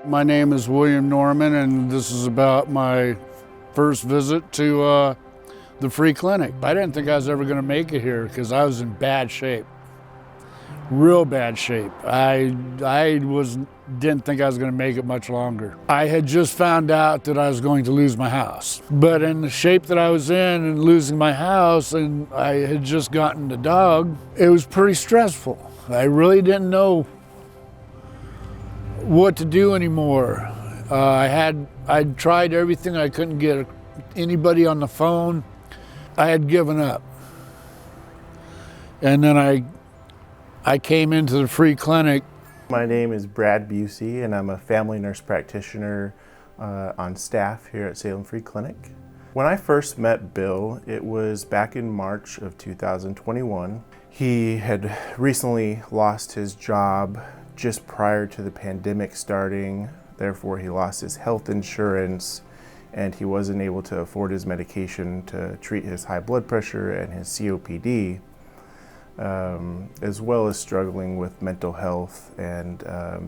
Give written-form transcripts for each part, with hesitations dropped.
My name is William Norman, and this is about my first visit to the Free Clinic. I didn't think I was ever going to make it here because I was in bad shape, real bad shape. I didn't think I was going to make it much longer. I had just found out that I was going to lose my house, but in the shape that I was in and losing my house, and I had just gotten the dog, it was pretty stressful. I really didn't know what to do anymore. I'd tried everything. I couldn't get anybody on the phone. I had given up. And then I came into the Free Clinic. My name is Brad Busey, and I'm a family nurse practitioner on staff here at Salem Free Clinic. When I first met Bill, it was back in March of 2021. He had recently lost his job just prior to the pandemic starting. Therefore, he lost his health insurance and he wasn't able to afford his medication to treat his high blood pressure and his COPD, as well as struggling with mental health and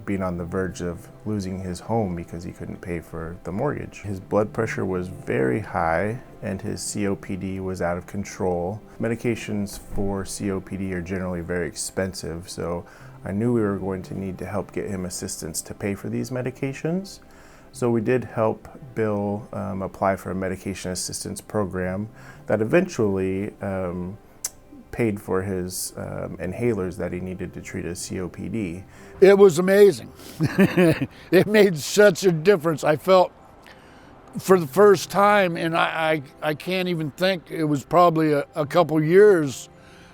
being on the verge of losing his home because he couldn't pay for the mortgage. His blood pressure was very high and his COPD was out of control. Medications for COPD are generally very expensive, so I knew we were going to need to help get him assistance to pay for these medications. So we did help Bill apply for a medication assistance program that eventually paid for his inhalers that he needed to treat his COPD. It was amazing. It made such a difference. I felt for the first time, and I can't even think, it was probably a couple years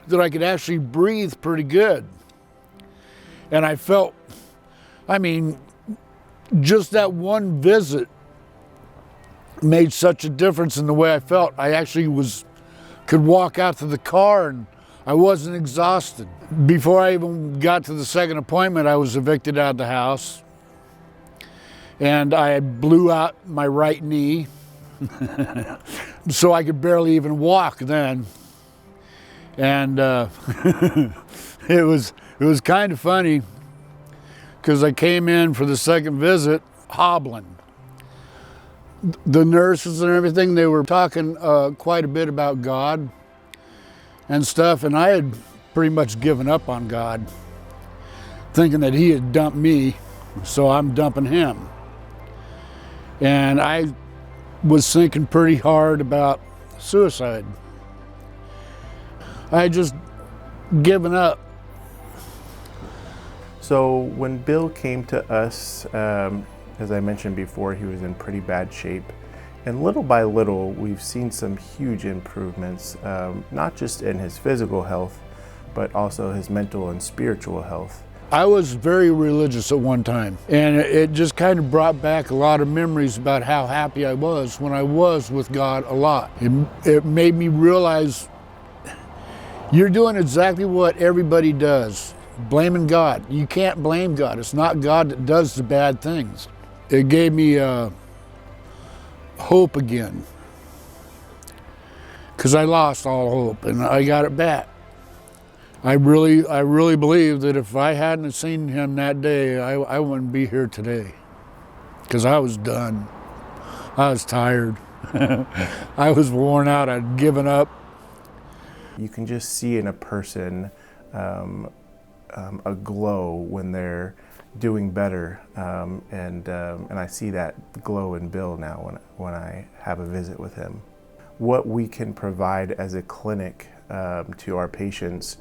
that I could actually breathe pretty good. And I felt, just that one visit made such a difference in the way I felt. I actually could walk out to the car and I wasn't exhausted. Before I even got to the second appointment, I was evicted out of the house. And I blew out my right knee, so I could barely even walk then. And it was kind of funny because I came in for the second visit hobbling. The nurses and everything, they were talking quite a bit about God and stuff, and I had pretty much given up on God, thinking that he had dumped me, so I'm dumping him. And I was thinking pretty hard about suicide. I had just given up. So when Bill came to us, as I mentioned before, he was in pretty bad shape. And little by little, we've seen some huge improvements, not just in his physical health, but also his mental and spiritual health. I was very religious at one time, and it just kind of brought back a lot of memories about how happy I was when I was with God a lot. It made me realize you're doing exactly what everybody does, blaming God. You can't blame God. It's not God that does the bad things. It gave me hope again, because I lost all hope and I got it back. I really believe that if I hadn't seen him that day, I wouldn't be here today, because I was done. I was tired. I was worn out. I'd given up. You can just see in a person a glow when they're doing better, and I see that glow in Bill now when I have a visit with him. What we can provide as a clinic to our patients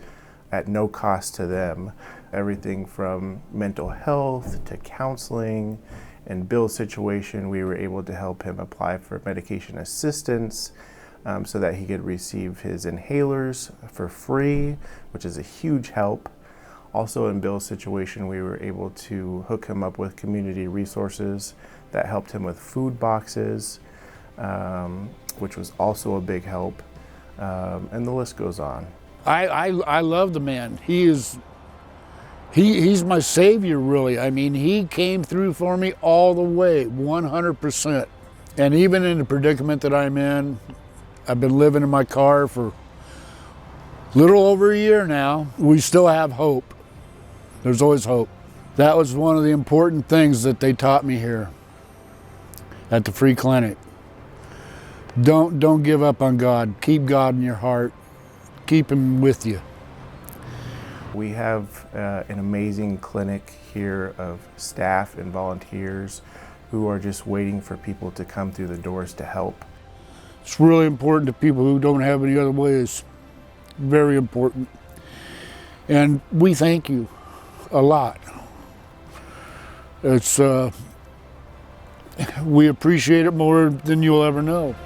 at no cost to them, everything from mental health to counseling. In Bill's situation, we were able to help him apply for medication assistance so that he could receive his inhalers for free, which is a huge help. Also in Bill's situation, we were able to hook him up with community resources that helped him with food boxes, which was also a big help, and the list goes on. I love the man. He's my savior, really. I mean, he came through for me all the way, 100%. And even in the predicament that I'm in, I've been living in my car for a little over a year now. We still have hope. There's always hope. That was one of the important things that they taught me here at the Free Clinic. Don't give up on God. Keep God in your heart. Keep Him with you. We have an amazing clinic here of staff and volunteers who are just waiting for people to come through the doors to help. It's really important to people who don't have any other ways. Very important. And we thank you a lot. It's we appreciate it more than you'll ever know.